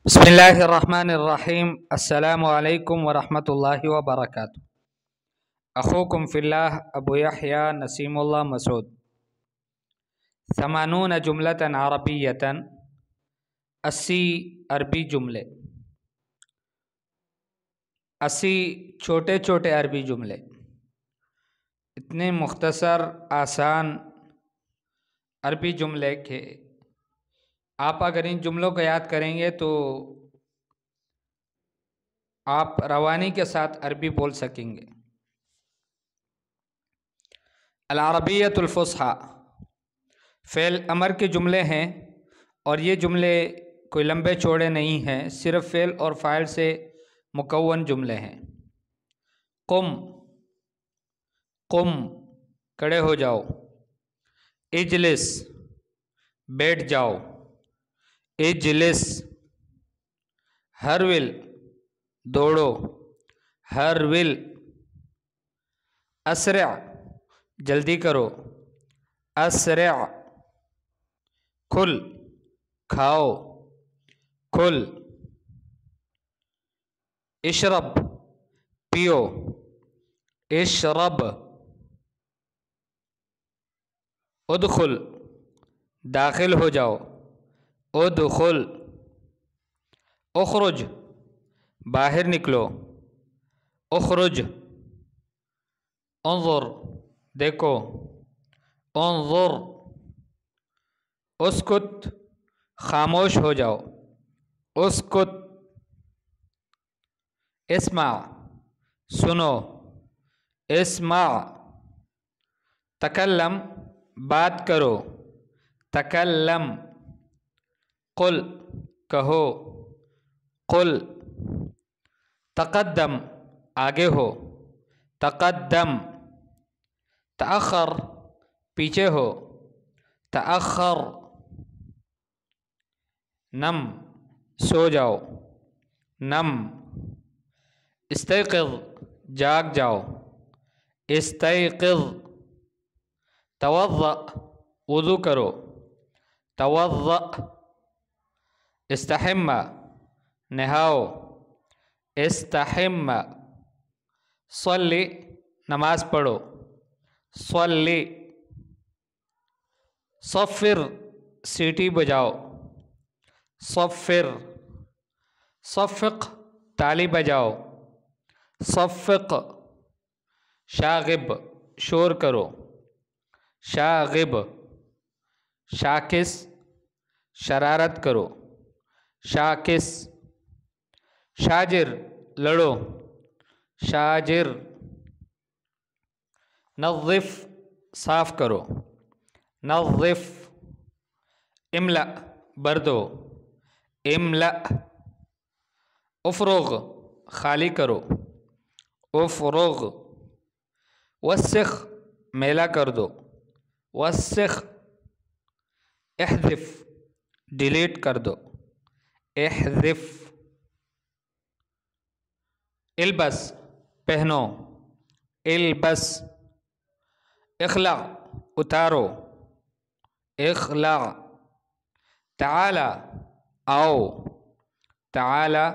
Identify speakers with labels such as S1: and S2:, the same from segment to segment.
S1: बिस्मिल्लाहिर्रहमानिर्रहीम। अस्सलामु अलैकुम वरहमतुल्लाहि वबरकातुहू। अखूकुम फिल्लाह अबू यहया नसीमुल्लाह मसूद। समानून जुमलतन अरबियतन, 80 अरबी जुमले। 80 छोटे छोटे अरबी जुमले, इतने मुख्तसर आसान अरबी जुमले के आप अगर इन जुमलों को याद करेंगे तो आप रवानी के साथ अरबी बोल सकेंगे। अल अरबियतुल फुस्हा फ़ेल अमर के जुमले हैं और ये जुमले कोई लंबे चौड़े नहीं हैं, सिर्फ फ़ेल और फ़ाइल से मुकव्वन जुमले हैं। कुम, कुम खड़े हो जाओ। इजलिस, बैठ जाओ। इजलिस। हरविल, दौड़ो। हरविल। अस्रा, जल्दी करो। अस्रा। खुल, खाओ। खुल। इशरब, पियो। इशरब। उदखुल, दाखिल हो जाओ। उदखुल। उखरुज, बाहर निकलो। उखरुज। उन्जुर, देखो। उन्जुर। उसकुत, खामोश हो जाओ। उसकुत। इस्मा, सुनो। इस्मा। तकल्लम, बात करो। तकल्लम। कुल, कहो। कुल। तक़द्दम, आगे हो। तक़द्दम। तअख़र, पीछे हो। तअख़र। नम, सो जाओ। नम। इस्तयक़िज़, जाग जाओ। इस्तयक़िज़। तवज़्ज़अ, वुज़ू करो। तवज़्ज़अ। इस्तहिम्मा, नहाओ। इस्तहिम्मा। सल्ली, नमाज पढ़ो। सल्ली। सफ़िर, सीटी बजाओ। सफ़िर। सफ़िक़, ताली बजाओ। सफ़िक़। शागिब, शोर करो। शागिब। शाकिस, शरारत करो। शाकिस। शाजिर, लड़ो। शाजिर। नज़्ज़िफ़, साफ करो। नज़्ज़िफ़। इमला, भर दो। इमला। उफ़रुग़, खाली करो। उफ़रुग़। वस्सिख़, मेला कर दो। वस्सिख़। इहज़िफ़, डिलीट कर दो। इहज़िफ़। इल्बस, पहनो। इल्बस। इख़ला, उतारो। इख़ला। ताला, आओ। ताला।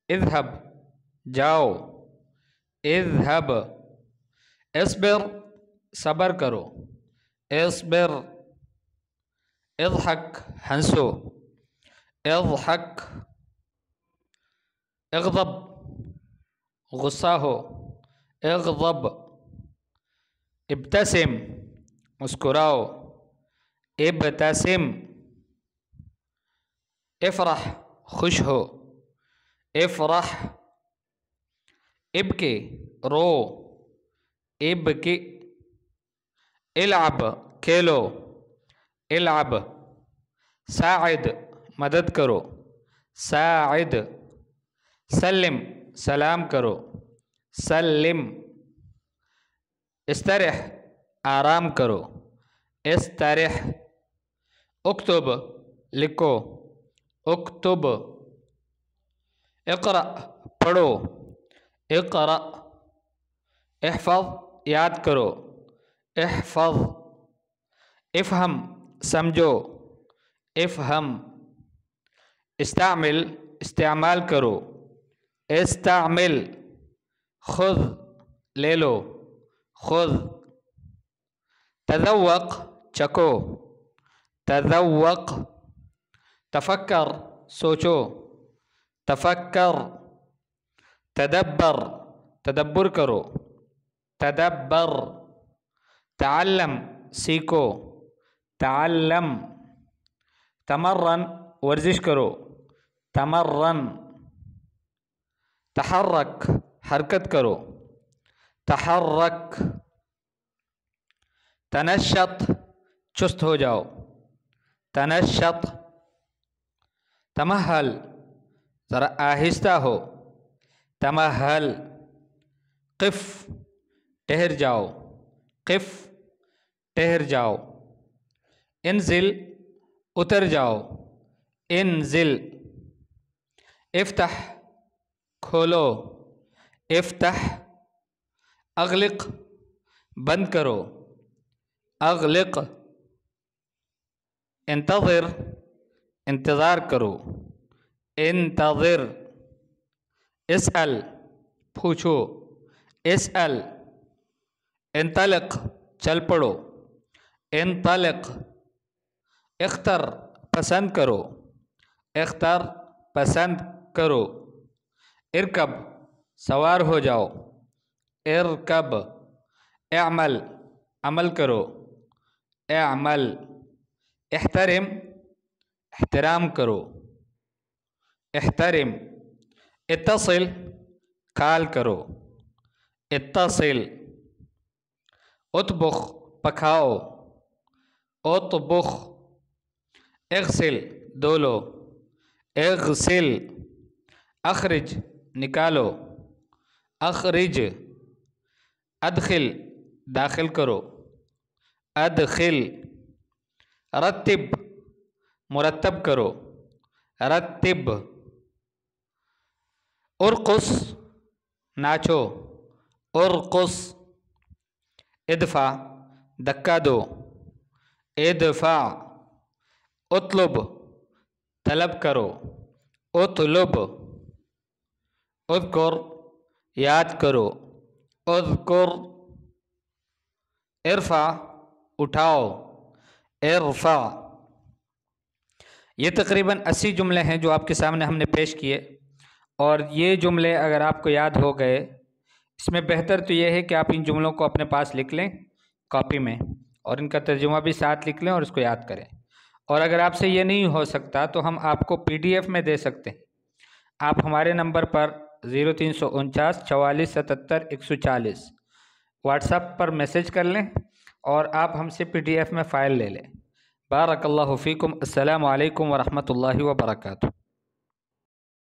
S1: इज़हब, जाओ। इज़हब। इस्बिर, सब्र करो। इस्बिर। इज़हक, हंसो। इज़हक। इग़ज़ब, गुस्सा हो। इग़ज़ब। इब्तसिम, मुस्कुराओ। इब्तसिम। इफ़रह, खुश हो। इफ़रह। इब्की, रो। इब्की। इल्अब, खेलो। इल्अब। साइद, मदद करो। साइद। सल्लिम, सलाम करो। सल्लिम। इस्तरिह, आराम करो। इस्तरिह। उक्तुब, लिखो। उक्तुब। इक़रा, पढ़ो। इक़रा। इहफ़ज़, याद करो। इहफ़ज़। इफ़हम, समझो। इफ़हम। इस्तामिल इस्तेमाल करो, इस्तामिल। खुद ले लो, खुद। तज़व्वक़ चको, तज़व्वक़। तफक्कर सोचो, तफक्कर। तदब्बर तदब्बर करो, तदब्बर। तअल्लम सीखो, तअल्लम। तमर्रन वर्जिश करो, तमर्रन। तहर्रक हरकत करो, तहर्रक। तनश्शत चुस्त हो जाओ, तनश्शत। तमहल ज़रा आहिस्ता हो, तमहल। क़िफ़ ठहर जाओ, क़िफ़ ठहर जाओ। इंज़िल उतर जाओ, इंज़िल। इफ्तह खोलो, इफ्तह। अग़लिक़ बंद करो, अग़लिक़। इंतज़िर इंतज़ार करो, इंतज़िर। इसअल पूछो, इसअल। इंतलिक़ चल पड़ो, इंतलिक़। इख्तर पसंद करो, इख्तर पसंद करो। इरकब सवार हो जाओ, इरकब। अमल अमल करो, अमल। इहतरिम एहतराम करो, इहतरिम। इत्तसिल कॉल करो, इत्तसिल। उतबुख पकाओ, उतबुख। इग़सिल धो लो, इग़सिल। अखरिज निकालो, अखरिज। अदखिल दाखिल करो, अदखिल। रत्तिब मुरत्तब करो, रत्तिब। उरकुस नाचो, उरकुस। इदफ़ा धक्का दो, इदफ़ा। उतलुब तलब करो, उतलुब। उज़कुर याद करो, उज़कुर। इरफ़ा उठाओ, इरफ़ा। ये तकरीबन 80 जुमले हैं जो आपके सामने हमने पेश किए। और ये जुमले अगर आपको याद हो गए, इसमें बेहतर तो ये है कि आप इन जुमलों को अपने पास लिख लें कॉपी में, और इनका तर्जुमा भी साथ लिख लें और इसको याद करें। और अगर आपसे ये नहीं हो सकता तो हम आपको PDF में दे सकते हैं। आप हमारे नंबर पर 0349 44 77 140 व्हाट्सएप पर मैसेज कर लें और आप हमसे PDF में फ़ाइल ले लें। बारकल्लाहु फ़ीकुम। अस्सलामु अलैकुम व रहमतुल्लाहि व बरकातुहू।